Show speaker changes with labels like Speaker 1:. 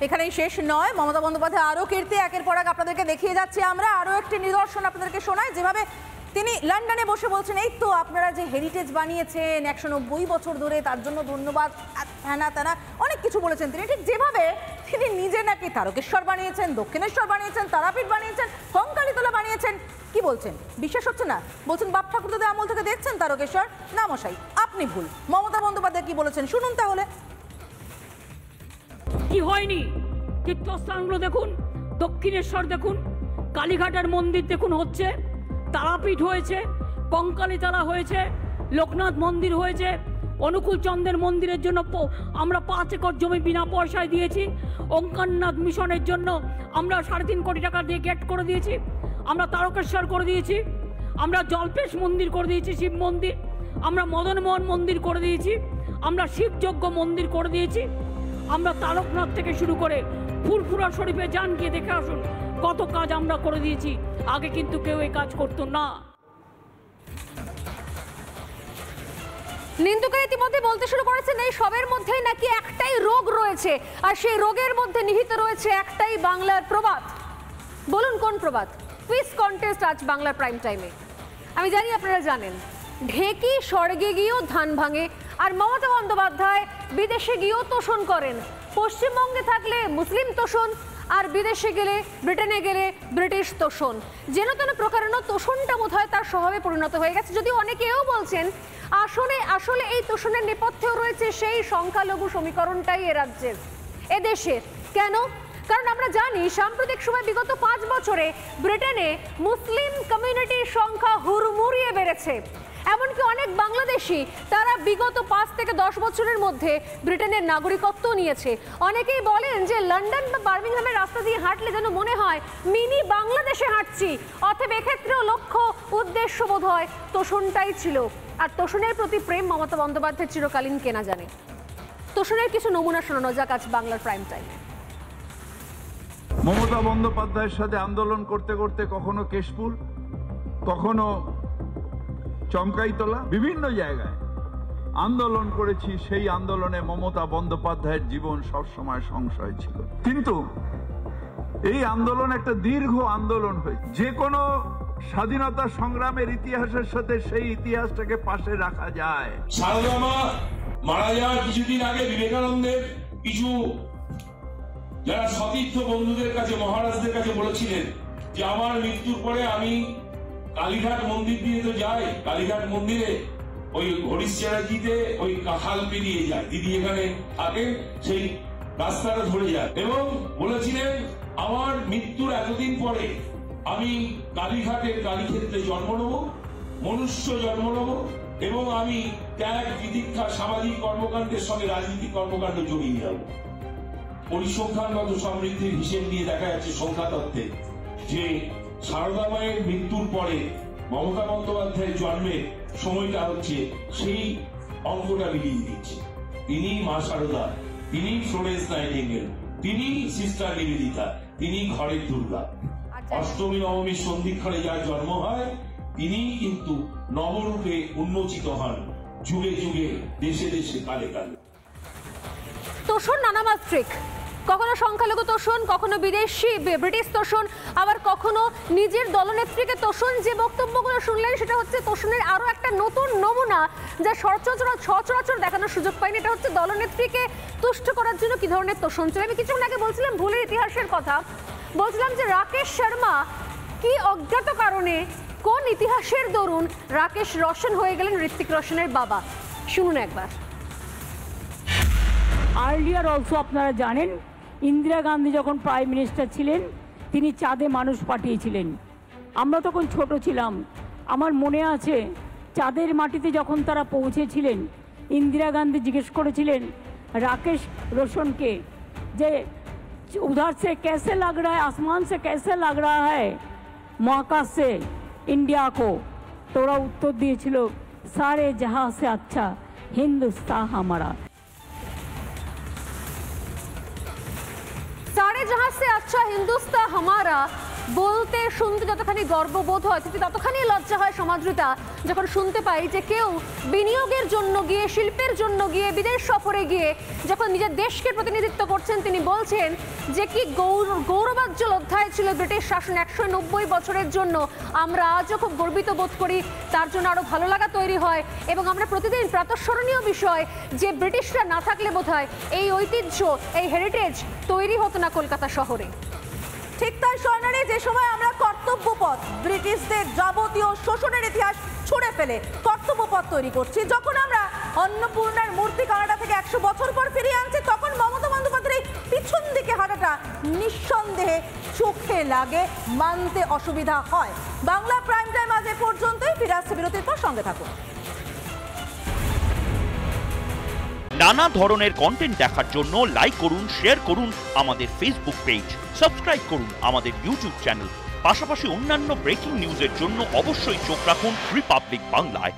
Speaker 1: এখানেই শেষ নয়, মমতা বন্দ্যোপাধ্যায় আরও কীর্তি একের পর এক আপনাদেরকে দেখিয়ে যাচ্ছে। আমরা আরও একটি নিদর্শন আপনাদেরকে শোনাই, যেভাবে তিনি লন্ডনে বসে বলছেন এই তো আপনারা যে হেরিটেজ বানিয়েছেন 190 বছর ধরে, তার জন্য ধন্যবাদ, হ্যানা তানা অনেক কিছু বলেছেন তিনি। ঠিক যেভাবে তিনি নিজে নাকি তারকেশ্বর বানিয়েছেন, দক্ষিণেশ্বর বানিয়েছেন, তারাপীঠ বানিয়েছেন, কঙ্কালীতলা বানিয়েছেন। কি বলছেন? বিশ্বাস হচ্ছে না? বলছেন বাপ ঠাকুরদাদের আমল থেকে দেখছেন তারকেশ্বর। না মশাই, আপনি ভুল। মমতা বন্দ্যোপাধ্যায় কি বলেছেন শুনুন তাহলে।
Speaker 2: কি হয়নি? তীর্থস্থানগুলো দেখুন, দক্ষিণেশ্বর দেখুন, কালীঘাটের মন্দির দেখুন হচ্ছে, তারাপীঠ হয়েছে, কঙ্কালীতলা হয়েছে, লোকনাথ মন্দির হয়েছে, অনুকূল চন্দ্রের মন্দিরের জন্য আমরা 5 একর জমি বিনা পয়সায় দিয়েছি, ওঙ্কারনাথ মিশনের জন্য আমরা 3.5 কোটি টাকা দিয়ে গেট করে দিয়েছি, আমরা তারকেশ্বর করে দিয়েছি, আমরা জলপেশ মন্দির করে দিয়েছি, শিব মন্দির, আমরা মদনমোহন মন্দির করে দিয়েছি, আমরা শিবযজ্ঞ মন্দির করে দিয়েছি, আমরা তারকনাথ থেকে শুরু করে ফুরফুরা শরীফে যান, গিয়ে দেখে আসুন কত কাজ আমরা করে দিয়েছি। আগে কিন্তু কেউ এই কাজ করতো না।
Speaker 3: নিন্দুকে ইতিমধ্যে বলতে শুরু করেছেন এই সবের মধ্যেই নাকি একটাই রোগ রয়েছে, আর সেই রোগের মধ্যে নিহিত রয়েছে একটাই বাংলার প্রবাদ। বলুন কোন প্রবাদ? কুইজ কন্টেস্ট আজ বাংলার প্রাইম টাইমে। আমি জানি আপনারা জানেন, ঢেকি স্বর্গে গিয়েও ধান ভাঙে, আর মমতা বন্দ্যোপাধ্যায় বিদেশে গিয়েও তোষণ করেন। পশ্চিমবঙ্গে থাকলে মুসলিম তোষণ, আর বিদেশে গেলে, ব্রিটেনে গেলে ব্রিটিশ তোষণ। যেন তেন প্রকারেণ তোষণটা বোধ হয় তার স্বভাবে পরিণত হয়ে গেছে। যদিও অনেকেও বলছেন আসলে এই তোষণের নেপথ্যেও রয়েছে সেই সংখ্যালঘু সমীকরণটাই এ রাজ্যের, এদেশের। কেন? কারণ আমরা জানি সাম্প্রতিক সময় বিগত 5 বছরে ব্রিটেনে মুসলিম কমিউনিটির সংখ্যা হুড়মুড়িয়ে বেড়েছে। এমনকি অনেক বাংলাদেশি তারা বিগত 5 থেকে 10 বছরের মধ্যে ব্রিটেনের নাগরিকত্ব নিয়েছে। অনেকেই বলেন যে লন্ডন বা বার্মিংহামের রাস্তা দিয়ে হাঁটলে যেন মনে হয় মিনি বাংলাদেশে হাঁটছি। অতএব এক্ষেত্রেও লক্ষ্য উদ্দেশ্য বোধ হয় তোষণটাই ছিল। আর তোষণের প্রতি প্রেম মমতা বন্দ্যোপাধ্যায় চিরকালীন কেনা জানে। তোষণের কিছু নমুনা শোনানো যাক আজ বাংলার প্রাইম টাইমে।
Speaker 4: মমতা বন্দ্যোপাধ্যায়ের সাথে আন্দোলন করতে করতে কখনো কেশপুর, কখনো চমকাইতলা, বিভিন্ন জায়গায় আন্দোলন করেছি। সেই আন্দোলনে মমতা বন্দ্যোপাধ্যায়ের জীবন সবসময় সংশয় ছিল। কিন্তু এই আন্দোলন একটা দীর্ঘ আন্দোলন হয়েছে। যে কোনো স্বাধীনতা সংগ্রামের ইতিহাসের সাথে সেই ইতিহাসটাকে পাশে রাখা যায়।
Speaker 5: সারদা মা মারা যাওয়ার কিছুদিন আগে বিবেকানন্দের কিছু যারা সতীর্থ বন্ধুদের কাছে, মহারাজদের কাছে বলেছিলেন যে আমার মৃত্যুর পরে আমি কালীঘাট মন্দির দিয়ে তো যাই, কালীঘাট মন্দিরে ওই হরিশ্চরাজিতে ওই কাঁঠাল পেরিয়ে যায়, দিদি এখানে থাকে, সেই রাস্তাটা ধরে যায়, এবং বলেছিলেন আমার মৃত্যুর এতদিন পরে আমি কালীঘাটের কালীক্ষেত্রে জন্ম নেব, মনুষ্য জন্ম নেব, এবং আমি ত্যাগ বিদীক্ষা সামাজিক কর্মকাণ্ডের সঙ্গে রাজনৈতিক কর্মকাণ্ড জড়িয়ে যাব। পরিসংখ্যানগত সমৃদ্ধির হিসেব দিয়ে দেখা যাচ্ছে সংখ্যা তত্ত্বে যে সারদা মায়ের মৃত্যুর পরে মমতা বন্দ্যোপাধ্যায়ের জন্মের সময়টা হচ্ছে সেই অঙ্কটা মিলিয়ে দিচ্ছে। তিনি মা সারদা, তিনি ফ্লোরেন্স নাইটিঙ্গেল, তিনি সিস্টার নিবেদিতা, তিনি ঘরের দুর্গা। অষ্টমী নবমী সন্ধিক্ষণে যার জন্ম হয় তিনি কিন্তু নবরূপে উন্মোচিত হন যুগে যুগে, দেশে দেশে, কালে কালে।
Speaker 3: তোষণ নানামাত্রিক, কখনো সংখ্যালঘু তোষণ, কখনো বিদেশি ব্রিটিশ তোষণ, আবার কখনো নিজের দলনেত্রীকে তোষণ। যে বক্তব্যগুলো শুনলেন সেটা হচ্ছে তোষণের আরো একটা নতুন নমুনা, যা সচরাচর দেখানোর সুযোগ পায়নি। এটা হচ্ছে দলনেত্রীকে তুষ্ট করার জন্য কি ধরনের তোষণ চলে। আমি কিছুক্ষণ আগে বলছিলাম ভুলের ইতিহাসের কথা, বলছিলাম যে রাকেশ শর্মা কি অজ্ঞাত কারণে কোন ইতিহাসের দরুন রাকেশ রোশন হয়ে গেলেন ঋত্বিক রোশনের বাবা। শুনুন একবার।
Speaker 2: আর্লিয়ার অলসো আপনারা জানেন, ইন্দিরা গান্ধী যখন প্রাইম মিনিস্টার ছিলেন তিনি চাঁদে মানুষ পাঠিয়েছিলেন। আমরা তখন ছোট ছিলাম। আমার মনে আছে চাঁদের মাটিতে যখন তারা পৌঁছেছিলেন, ইন্দিরা গান্ধী জিজ্ঞেস করেছিলেন রাকেশ রোশনকে যে उधर से कैसे लग रहा है, आसमान से कैसे लग रहा है महाकाश से इंडिया को। तो ওরা উত্তর দিয়েছিল सारे जहां से अच्छा हिंदुस्तान हमारा।
Speaker 3: सारे जहां से अच्छा हिंदुस्तान हमारा বলতে শুনতে যতখানি গর্ববোধ হয় ঠিক ততখানি লজ্জা হয় সমাদৃতা যখন শুনতে পাই যে কেউ বিনিয়োগের জন্য গিয়ে, শিল্পের জন্য গিয়ে, বিদেশ সফরে গিয়ে যখন নিজের দেশকে প্রতিনিধিত্ব করছেন তিনি বলছেন যে কি গৌরবাজ্জ্বল অধ্যায় ছিল ব্রিটিশ শাসন 190 বছরের জন্য। আমরা আজও খুব গর্বিত বোধ করি, তার জন্য আরো ভালো লাগা তৈরি হয় এবং আমরা প্রতিদিন প্রাতঃস্মরণীয় বিষয় যে ব্রিটিশরা না থাকলে বোধহয় এই ঐতিহ্য, এই হেরিটেজ তৈরি হতো না কলকাতা শহরে।
Speaker 1: ঠিক তাই স্বর্ণালী, যে সময় আমরা কর্তব্যপথ, ব্রিটিশদের যাবতীয় শোষণের ইতিহাস ছুঁড়ে ফেলে কর্তব্যপথ তৈরি করছি, যখন আমরা অন্নপূর্ণার মূর্তি কানাডা থেকে 100 বছর পর ফিরিয়ে আনছি, তখন মমতা বন্দ্যোপাধ্যায়ের এই পিছন দিকে হাঁটাটা নিঃসন্দেহে চোখে লাগে, মানতে অসুবিধা হয়। বাংলা প্রাইম টাইম আজ এ পর্যন্তই, ফিরে আসছে বিরতির পর, সঙ্গে থাকুন।
Speaker 6: নানা ধরনের কন্টেন্ট দেখার জন্য লাইক করুন, শেয়ার করুন আমাদের ফেসবুক পেজ, সাবস্ক্রাইব করুন আমাদের ইউটিউব চ্যানেল। পাশাপাশি অন্যান্য ব্রেকিং নিউজের জন্য অবশ্যই চোখ রাখুন রিপাবলিক বাংলায়।